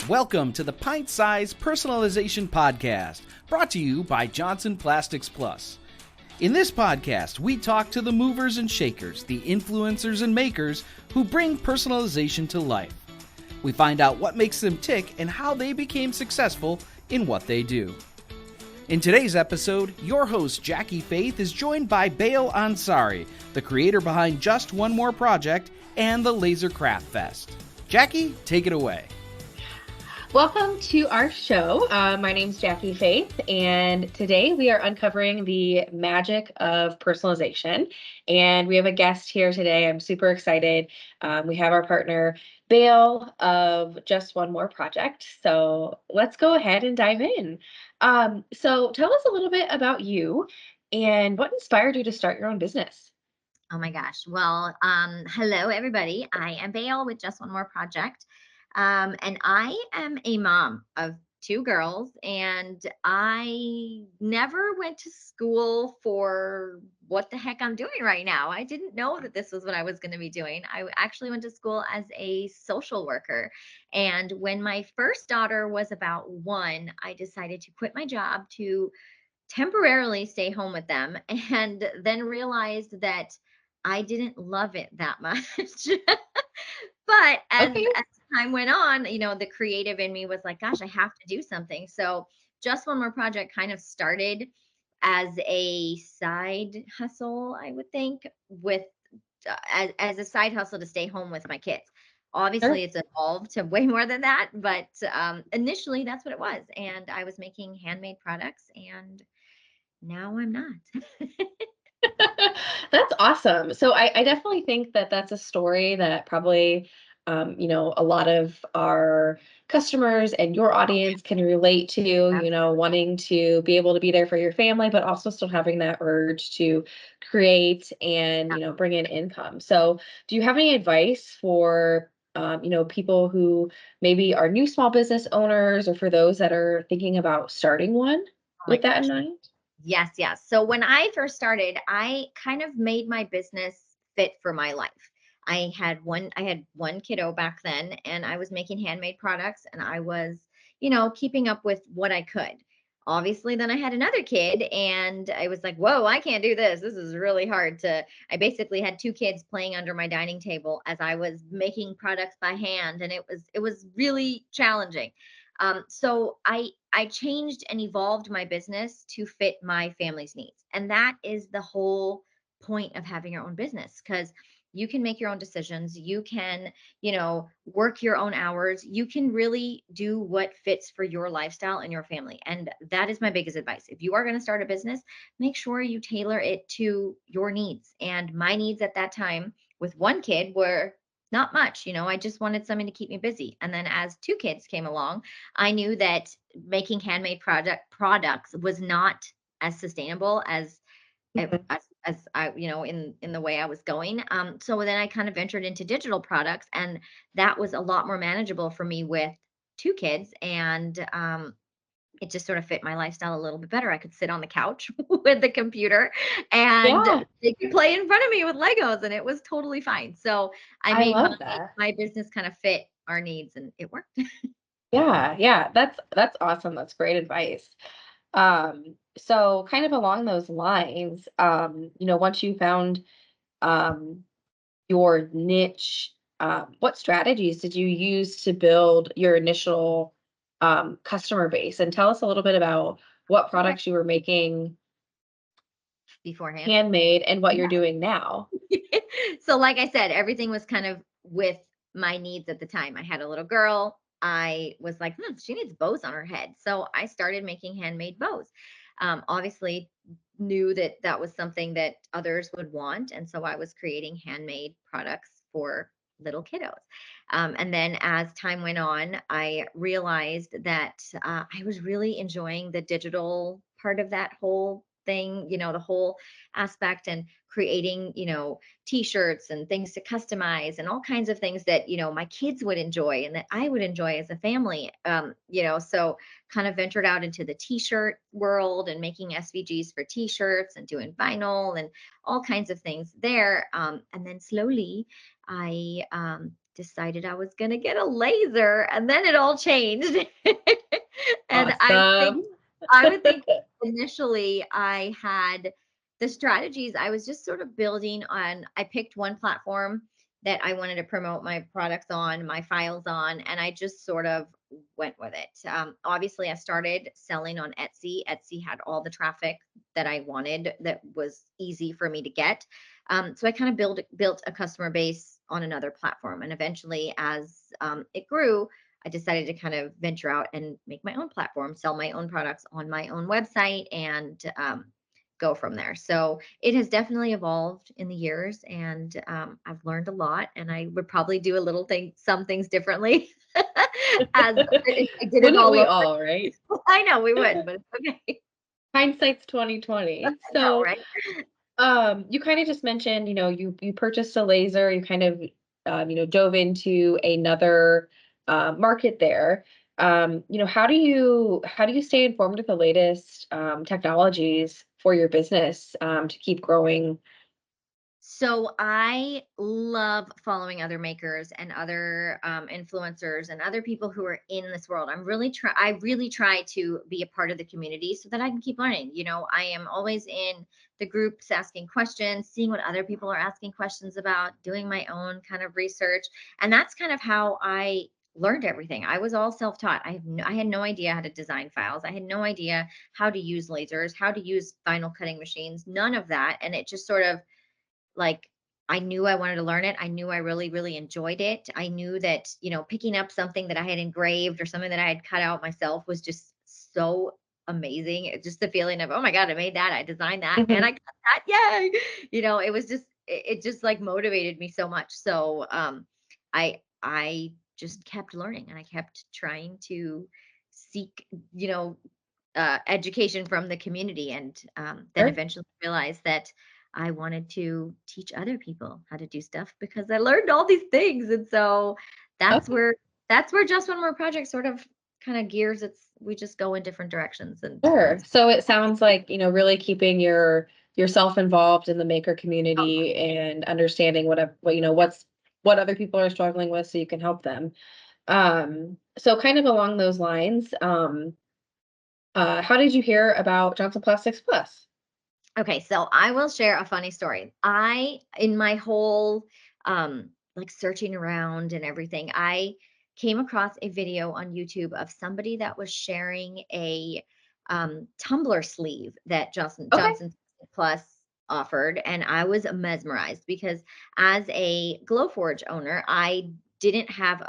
Welcome to the Pint Size Personalization Podcast, brought to you by Johnson Plastics Plus. In this podcast, we talk to the movers and shakers, the influencers and makers who bring personalization to life. We find out what makes them tick and how they became successful in what they do. In today's episode, your host Jackie Faith is joined by Bail Ansari, the creator behind Just One More Project and the Laser Craft Fest. Jackie, take it away. Welcome to our show. My name's Jackie Faith, and today we are uncovering the magic of personalization. And we have a guest here today. I'm super excited. We have our partner, Bail of Just One More Project. So let's go ahead and dive in. So tell us a little bit about you and what inspired you to start your own business. Oh my gosh. Well, hello everybody. I am Bail with Just One More Project. And I am a mom of two girls, and I never went to school for what the heck I'm doing right now. I didn't know that this was what I was going to be doing. I actually went to school as a social worker. And when my first daughter was about 1, I decided to quit my job to temporarily stay home with them, and then realized that I didn't love it that much. But Okay. as time went on, the creative in me was like, gosh, I have to do something. So Just One More Project kind of started as a side hustle, I would think, with as a side hustle to stay home with my kids. Sure. Obviously, it's evolved to way more than that, but initially that's what it was. And I was making handmade products, and now I'm not. That's awesome. So I definitely think that that's a story that probably, a lot of our customers and your audience can relate to, wanting to be able to be there for your family, but also still having that urge to create and, bring in income. So do you have any advice for, people who maybe are new small business owners or for those that are thinking about starting one Oh my with that in gosh. mind? Yes, yes. So when I first started, I kind of made my business fit for my life. I had one kiddo back then, and I was making handmade products, and I was, keeping up with what I could. Obviously, then I had another kid, and I was like, whoa, I can't do this. This is really hard to. I basically had 2 kids playing under my dining table as I was making products by hand, and it was really challenging. So I changed and evolved my business to fit my family's needs. And that is the whole point of having your own business, because you can make your own decisions. You can, work your own hours. You can really do what fits for your lifestyle and your family. And that is my biggest advice. If you are going to start a business, make sure you tailor it to your needs. And my needs at that time with one kid were not much. I just wanted something to keep me busy. And then as 2 kids came along, I knew that making handmade products was not as sustainable as Mhm. as I, in the way I was going. So then I kind of ventured into digital products, and that was a lot more manageable for me with 2 kids, and it just sort of fit my lifestyle a little bit better. I could sit on the couch with the computer, and Yeah, they could play in front of me with Legos, and it was totally fine. So I I made my love that. my business kind of fit our needs, and it worked. Yeah, yeah, that's awesome. That's great advice. So kind of along those lines, once you found um your niche, what strategies did you use to build your initial customer base? And tell us a little bit about what Okay. products you were making Beforehand. handmade and what you're doing now. So like I said, everything was kind of with my needs at the time. I had a little girl. I was like, she needs bows on her head. So I started making handmade bows. Obviously, knew that that was something that others would want. And so I was creating handmade products for little kiddos. And then as time went on, I realized that I was really enjoying the digital part of that whole thing, the whole aspect, and creating, t-shirts and things to customize and all kinds of things that, my kids would enjoy and that I would enjoy as a family. So kind of ventured out into the t-shirt world and making SVGs for t-shirts and doing vinyl and all kinds of things there. And then slowly I decided I was going to get a laser, and then it all changed. And Awesome. I would think initially I had the strategies. I was just sort of building on, I picked one platform that I wanted to promote my products on, my files on, and I just sort of went with it. Obviously, I started selling on Etsy. Etsy had all the traffic that I wanted, that was easy for me to get. So I kind of built a customer base on another platform, and eventually, as it grew, I decided to kind of venture out and make my own platform, sell my own products on my own website, and go from there. So it has definitely evolved in the years, and I've learned a lot. And I would probably do some things differently, as if I did it Wouldn't all we over. all, right? I know we would, but it's okay. Hindsight's 2020. I know, So, right? you kind of just mentioned, you purchased a laser, you kind of, dove into another market there. How do you stay informed with the latest technologies for your business to keep growing? So I love following other makers and other influencers and other people who are in this world. I really try to be a part of the community so that I can keep learning. I am always in the groups asking questions, seeing what other people are asking questions about, doing my own kind of research. And that's kind of how I learned everything. I was all self-taught. I had no idea how to design files. I had no idea how to use lasers, how to use vinyl cutting machines, none of that. And it just sort of, like, I knew I wanted to learn it. I knew I really, really enjoyed it. I knew that, picking up something that I had engraved or something that I had cut out myself was just so amazing. Just the feeling of, oh my God, I made that, I designed that, and Mhm. I cut that. Yay. It was just, it just like motivated me so much. So I just kept learning, and I kept trying to seek, education from the community, and then Sure. eventually realized that I wanted to teach other people how to do stuff because I learned all these things. And so that's Okay. where Just One More Project sort of kind of gears. We just go in different directions, and Sure. that's So it sounds like, really keeping yourself involved in the maker oh, community and understanding what other people are struggling with so you can help them. So kind of along those lines, how did you hear about Johnson Plastics Plus? okay. So I will share a funny story. In my whole like searching around and everything, I came across a video on YouTube of somebody that was sharing a tumbler sleeve that Okay. Johnson Plus offered, and I was mesmerized because as a Glowforge owner, I didn't have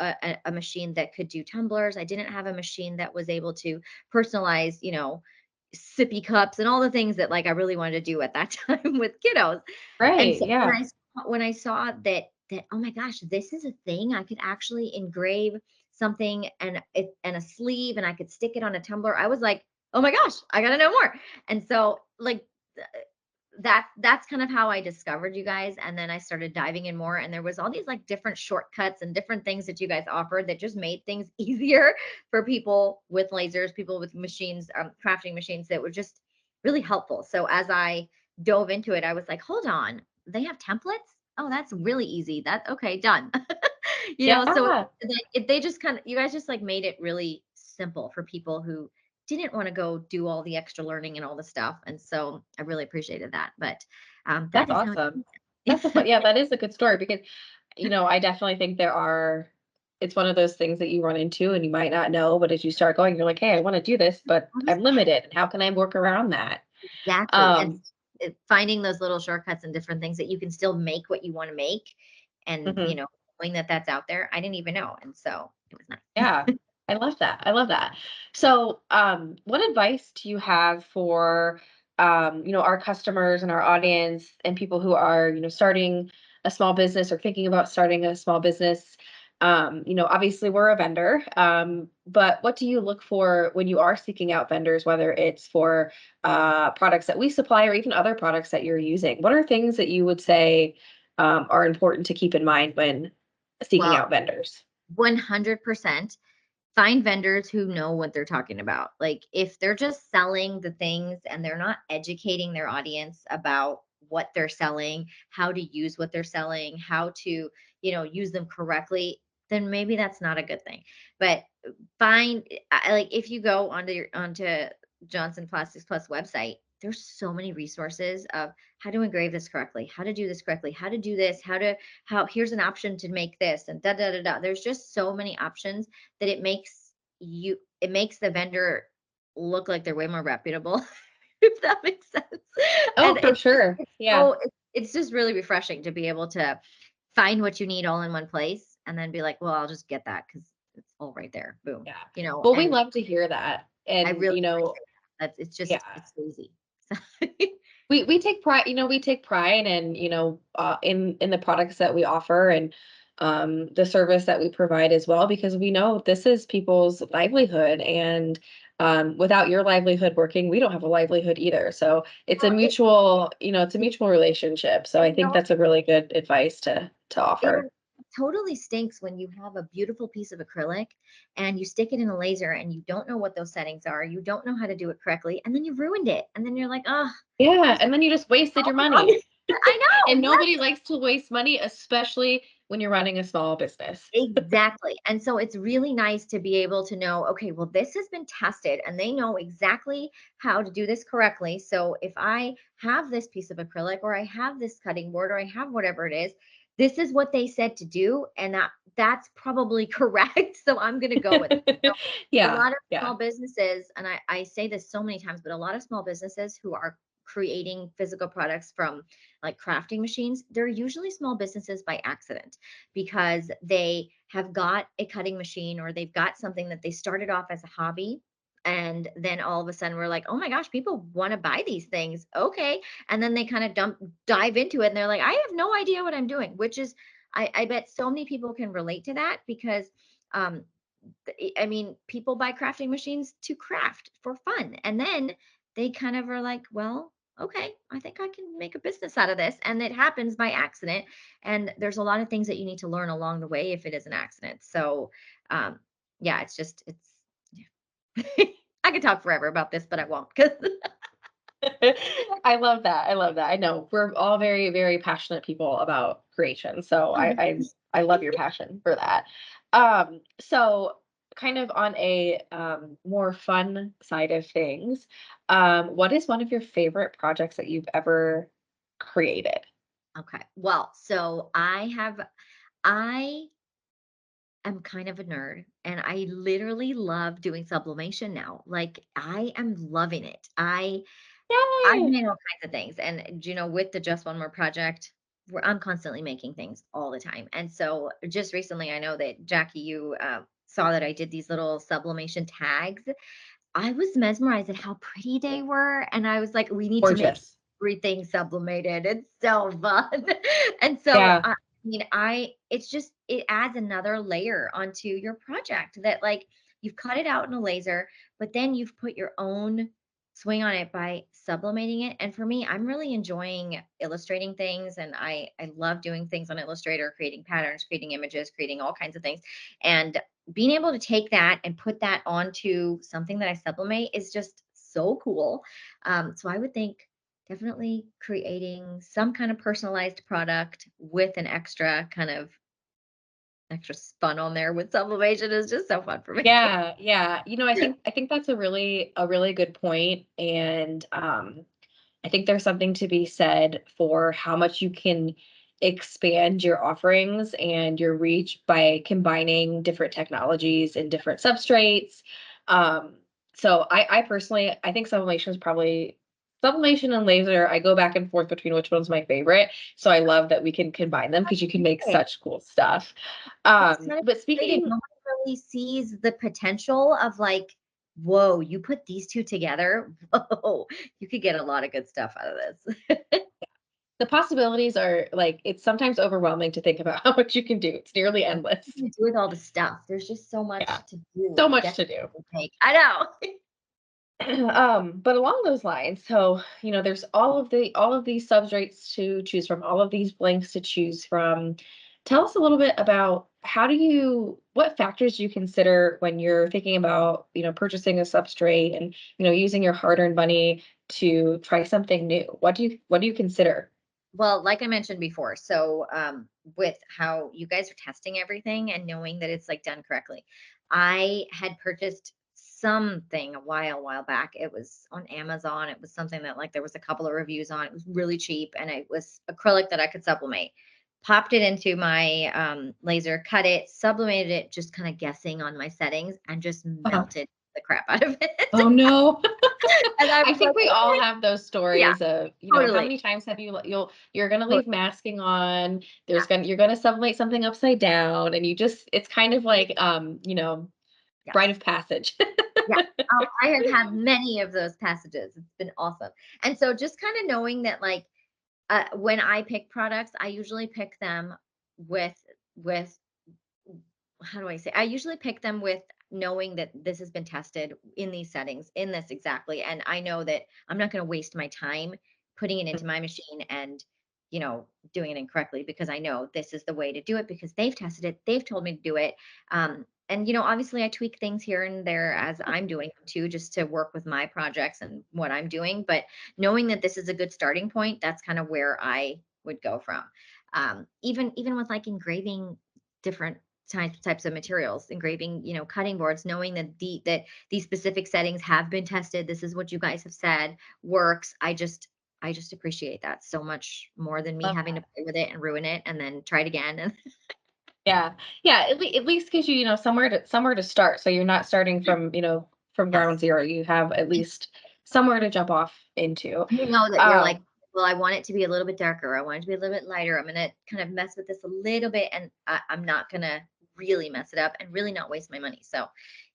a machine that could do tumblers. I didn't have a machine that was able to personalize, sippy cups and all the things that, like, I really wanted to do at that time with kiddos. And Right. so Yeah. when I saw that, oh my gosh, this is a thing. I could actually engrave something and a sleeve, and I could stick it on a tumbler. I was like, oh my gosh, I gotta know more. And so, like, that's kind of how I discovered you guys. And then I started diving in more, and there was all these like different shortcuts and different things that you guys offered that just made things easier for people with lasers, people with machines, crafting machines, that were just really helpful. So as I dove into it, I was like, hold on, they have templates? Oh, that's really easy. That Okay, done. So Yeah. they just kind of, you guys just like made it really simple for people who didn't want to go do all the extra learning and all the stuff. And so I really appreciated that. But that That's is how awesome. it Yeah, that is a good story because, I definitely think it's one of those things that you run into and you might not know, but as you start going, you're like, hey, I want to do this, but I'm limited. And how can I work around that? exactly. And Um, finding those little shortcuts and different things that you can still make what you want to make. And, mhm. knowing that that's out there, I didn't even know. And so it was nice. Yeah, I love that. I love that. So, what advice do you have for, our customers and our audience and people who are, starting a small business or thinking about starting a small business? Obviously we're a vendor, but what do you look for when you are seeking out vendors, whether it's for products that we supply or even other products that you're using? What are things that you would say are important to keep in mind when seeking Well, out vendors? 100% find vendors who know what they're talking about. Like, if they're just selling the things and they're not educating their audience about what they're selling, how to use what they're selling, how to, use them correctly, then maybe that's not a good thing. But like if you go onto Johnson Plastics Plus website, there's so many resources of how to engrave this correctly, how to do this correctly, how to do this, how here's an option to make this, and da da da da. There's just so many options that it makes the vendor look like they're way more reputable, if that makes sense. Oh, And for sure. Yeah. it's just really refreshing to be able to find what you need all in one place and then be like, well, I'll just get that because it's all right there. Boom. Yeah. Well, we And love to hear that. I And, really appreciate that. yeah, It's so easy. we take pride, we take pride in, in the products that we offer and the service that we provide as well, because we know this is people's livelihood, and without your livelihood working, we don't have a livelihood either. So it's a Well, mutual, it's a mutual relationship. So I you think know, that's a really good advice to it offer. totally stinks when you have a beautiful piece of acrylic and you stick it in a laser and you don't know what those settings are. You don't know how to do it correctly. And then you ruined it. And then you're like, oh, Yeah, and then you just wasted your money. I know. And Yes. nobody likes to waste money, especially when you're running a small business. Exactly. And so it's really nice to be able to know, okay, well, this has been tested and they know exactly how to do this correctly. So if I have this piece of acrylic or I have this cutting board or I have whatever it is, this is what they said to do. And that's probably correct. So I'm going to go with it. So a Yeah, lot of yeah. small businesses, and I say this so many times, but a lot of small businesses who are creating physical products from like crafting machines, they're usually small businesses by accident because they have got a cutting machine or they've got something that they started off as a hobby. And then all of a sudden we're like, oh my gosh, people want to buy these things. Okay. And then they kind of dive into it and they're like, I have no idea what I'm doing, which is, I bet so many people can relate to that because um, I mean, people buy crafting machines to craft for fun. And then they kind of are like, well, okay, I think I can make a business out of this. And it happens by accident. And there's a lot of things that you need to learn along the way if it is an accident. So, um, yeah, yeah. I could talk forever about this, but I won't because I love that. I love that. I know we're all very, very passionate people about creation. So I love your passion for that. So kind of on a more fun side of things, what is one of your favorite projects that you've ever created? okay. Well, so I am kind of a nerd and I literally love doing sublimation now. Like I am loving it. I've Yay! made all kinds of things. And with the Just One More project, I'm constantly making things all the time. And so just recently, I know that Jackie, you saw that I did these little sublimation tags. I was mesmerized at how pretty they were. And I was like, we need to make Gorgeous. everything sublimated. It's so fun. And so Yeah. I mean, it adds another layer onto your project that like you've cut it out in a laser, but then you've put your own swing on it by sublimating it. And for me, I'm really enjoying illustrating things and I love doing things on Illustrator, creating patterns, creating images, creating all kinds of things. And being able to take that and put that onto something that I sublimate is just so cool. So I would think definitely creating some kind of personalized product with an extra fun on there with sublimation is just so fun for me. Yeah, yeah. I think that's a really good point. And I think there's something to be said for how much you can expand your offerings and your reach by combining different technologies and different substrates. Um, so I personally, I think sublimation and laser. I go back and forth between which one's my favorite. So I love that we can combine them because you can make Okay. such cool stuff. It's kind of But exciting. speaking, No one really sees the potential of like, whoa, you put these two together. Whoa, you could get a lot of good stuff out of this. the possibilities are like, it's sometimes overwhelming to think about how much you can do. It's nearly What endless. can you do with all the stuff? There's just so Yeah, much to do so and much get to do. to make. I know. But along those lines, so there's all of these substrates to choose from, all of these blanks to choose from. Tell us a little bit about what factors do you consider when you're thinking about purchasing a substrate and using your hard-earned money to try something new. What do you consider? Well, like I mentioned before, so with how you guys are testing everything and knowing that it's like done correctly, I had purchased something a while back. It was on Amazon. It was something that like there was a couple of reviews on. It was really cheap and it was acrylic that I could sublimate. Popped it into my laser, cut it, sublimated it, just kind of guessing on my settings, and just Uh-huh. melted the crap out of it. Oh no. And I I was think like, we all okay, have those yeah, stories of, how totally. many times have you're gonna Totally. leave masking on, Yeah, you're gonna sublimate something upside down, and it's kind of like rite yes. of passage. Yeah. Oh, I have had many of those passages. It's been awesome. And so just kind of knowing that like when I pick products, I usually pick them with how do I say? I usually pick them with knowing that this has been tested in these settings, in this exactly. And I know that I'm not going to waste my time putting it into my machine and, doing it incorrectly because I know this is the way to do it because they've tested it. They've told me to do it. And, obviously I tweak things here and there as I'm doing them too, just to work with my projects and what I'm doing. But knowing that this is a good starting point, that's kind of where I would go from. Even with like engraving different types of materials, engraving, cutting boards, knowing that these specific settings have been tested, this is what you guys have said works. I just appreciate that so much more than me Love having to that. play with it and ruin it and then try it again. And Yeah. Yeah, at least gives you, somewhere to start. So you're not starting from ground yes, zero. You have at least somewhere to jump off into. you know that you're like, Um, well, I want it to be a little bit darker. I want it to be a little bit lighter. I'm going to kind of mess with this a little bit and I'm not going to really mess it up and really not waste my money. So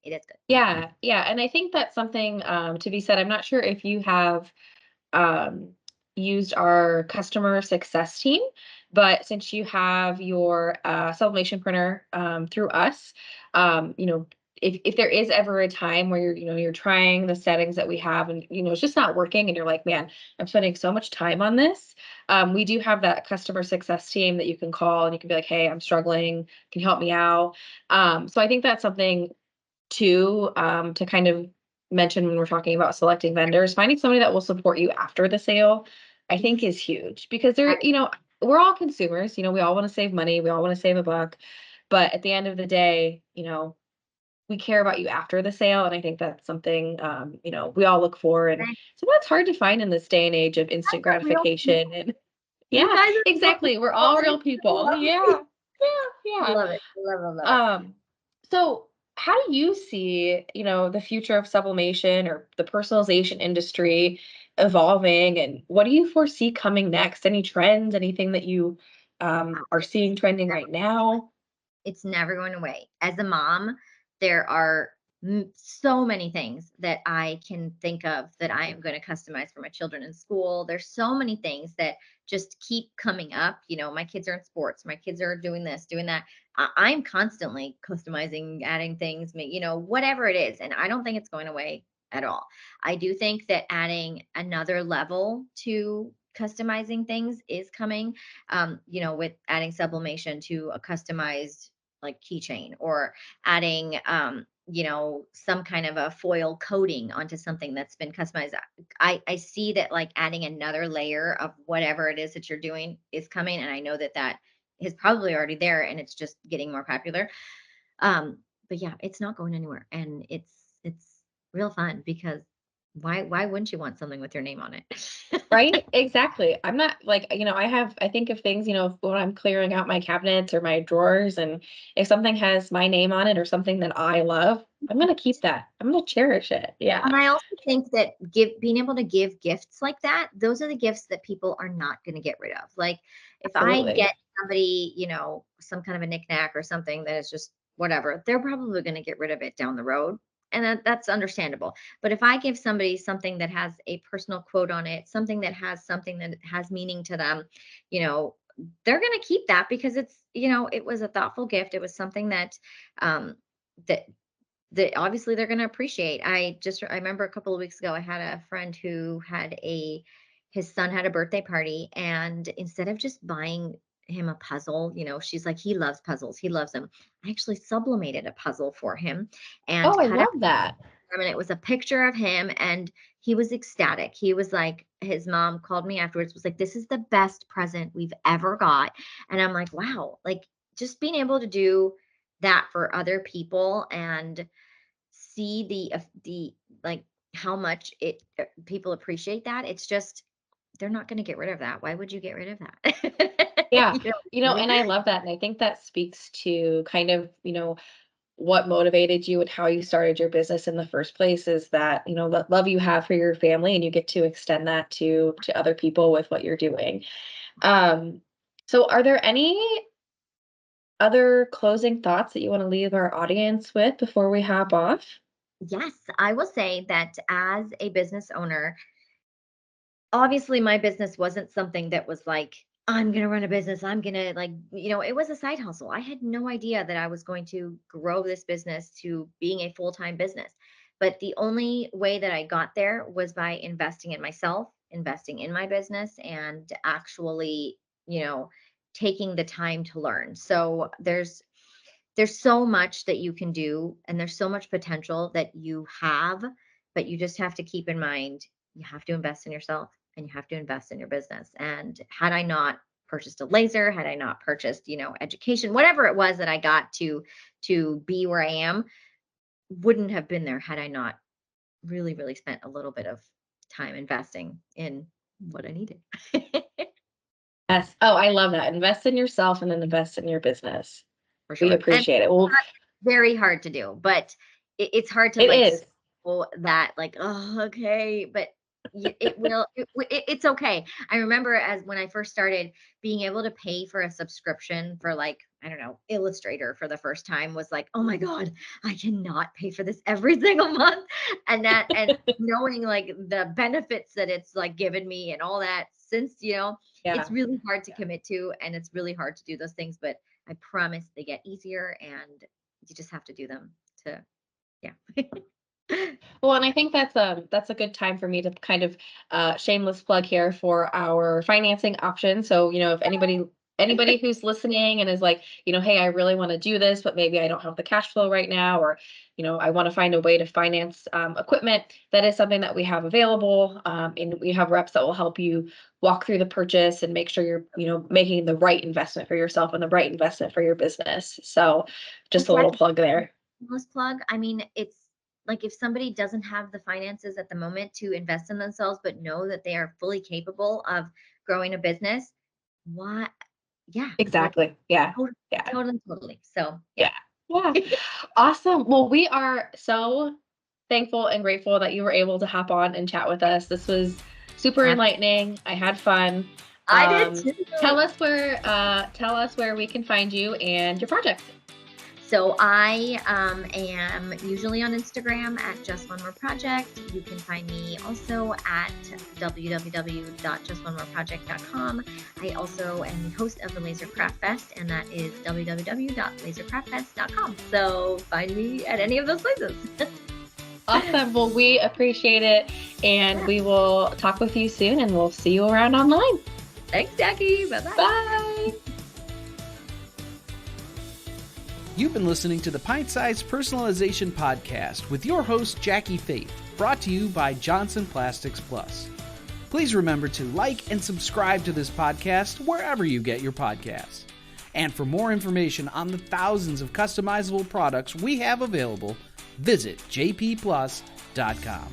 it is good. yeah, yeah. And I think that's something to be said. I'm not sure if you have um, used our customer success team. But since you have your sublimation printer through us, if there is ever a time where you're trying the settings that we have and it's just not working and you're like, man, I'm spending so much time on this. We do have that customer success team that you can call and you can be like, hey, I'm struggling. Can you help me out? So I think that's something to kind of mention when we're talking about selecting vendors, finding somebody that will support you after the sale, I think is huge because we're all consumers, we all want to save money, we all want to save a buck, but at the end of the day, we care about you after the sale. And I think that's something, we all look for. And And so that's hard to find in this day and age of you instant guys are real gratification. people. And You yeah, guys are real exactly. We're people, all and real I people. love Yeah. it. Yeah. I Yeah. love it. I love it. Um, so how do you see, the future of sublimation or the personalization industry evolving, and what do you foresee coming next? Any trends, anything that you are seeing trending right now? It's never going away. As a mom, there are so many things that I can think of that I am going to customize for my children in school. There's so many things that just keep coming up. My kids are in sports, my kids are doing this, doing that. I'm constantly customizing, adding things, whatever it is. And I don't think it's going away at all. I do think that adding another level to customizing things is coming, with adding sublimation to a customized like keychain or adding some kind of a foil coating onto something that's been customized. I see that like adding another layer of whatever it is that you're doing is coming, and I know that that is probably already there and it's just getting more popular. um but yeah, it's not going anywhere, and it's real fun because why wouldn't you want something with your name on it? Right? Exactly. I'm not like, I think of things, when I'm clearing out my cabinets or my drawers, and if something has my name on it or something that I love, I'm gonna keep that. I'm gonna cherish it. Yeah, And I also think that being able to give gifts like that, those are the gifts that people are not going to get rid of. Like if I absolutely. get somebody, some kind of a knickknack or something that is just whatever, they're probably going to get rid of it down the road. And that's understandable. But if I give somebody something that has a personal quote on it, something that has meaning to them, you know, they're going to keep that because it was a thoughtful gift. It was something um, that obviously they're going to appreciate. I remember a couple of weeks ago, I had a friend who his son had a birthday party, and instead of just buying him a puzzle, she's like, he loves puzzles. He loves them. I actually sublimated a puzzle for him and Oh, I cut out love that. and it was a picture of him, and he was ecstatic. He was like, his mom called me afterwards, was like, this is the best present we've ever got. And I'm like, wow, like just being able to do that for other people and see the like how much people appreciate that. It's just, they're not going to get rid of that. Why would you get rid of that? Yeah. You know what I And I love that. And I think that speaks to kind of, what motivated you and how you started your business in the first place is that, the love you have for your family, and you get to extend that to other people with what you're doing. So are there any other closing thoughts that you want to leave our audience with before we hop off? Yes, I will say that as a business owner, obviously my business wasn't something that was like, I'm going to run a business. I'm going to it was a side hustle. I had no idea that I was going to grow this business to being a full-time business. But the only way that I got there was by investing in myself, investing in my business, and actually, taking the time to learn. So there's so much that you can do, and there's so much potential that you have, but you just have to keep in mind, you have to invest in yourself and you have to invest in your business. And had I not purchased a laser, had I not purchased, education, whatever it was that I got to be where I am, wouldn't have been there had I not really, really spent a little bit of time investing in what I needed. Yes. Oh, I love that. Invest in yourself and then invest in your business. For We sure. And appreciate it. Well, very hard to do, but it's hard to it like is. that like, oh, okay, but it's okay. I remember as when I first started, being able to pay for a subscription for like, I don't know, Illustrator for the first time was like, oh my God, I cannot pay for this every single month. And knowing like the benefits that it's like given me and all that, since Yeah. it's really hard to commit to, and it's really hard to do those things, but I promise they get easier, and you just have to do them to, yeah. Well, and I think that's a good time for me to kind of shameless plug here for our financing option. So, if anybody who's listening and is like, hey, I really want to do this, but maybe I don't have the cash flow right now, or, I want to find a way to finance equipment, that is something that we have available. And we have reps that will help you walk through the purchase and make sure you're, making the right investment for yourself and the right investment for your business. So just a little plug there. Plug. I mean, it's like if somebody doesn't have the finances at the moment to invest in themselves, but know that they are fully capable of growing a business, why? Yeah. Exactly. Yeah. Yeah. Totally. So Yeah. Yeah. Awesome. Well, we are so thankful and grateful that you were able to hop on and chat with us. This was super enlightening. I had fun. I did too. Tell us where we can find you and your project. So I am usually on Instagram at Just One More Project. You can find me also at www.justonemoreproject.com. I also am the host of the Laser Craft Fest, and that is www.lasercraftfest.com. So find me at any of those places. Awesome. Well, we appreciate it, and we will talk with you soon, and we'll see you around online. Thanks, Jackie. Bye-bye. Bye. You've been listening to the Pint-Sized Personalization Podcast with your host, Jackie Faith, brought to you by Johnson Plastics Plus. Please remember to like and subscribe to this podcast wherever you get your podcasts. And for more information on the thousands of customizable products we have available, visit jpplus.com.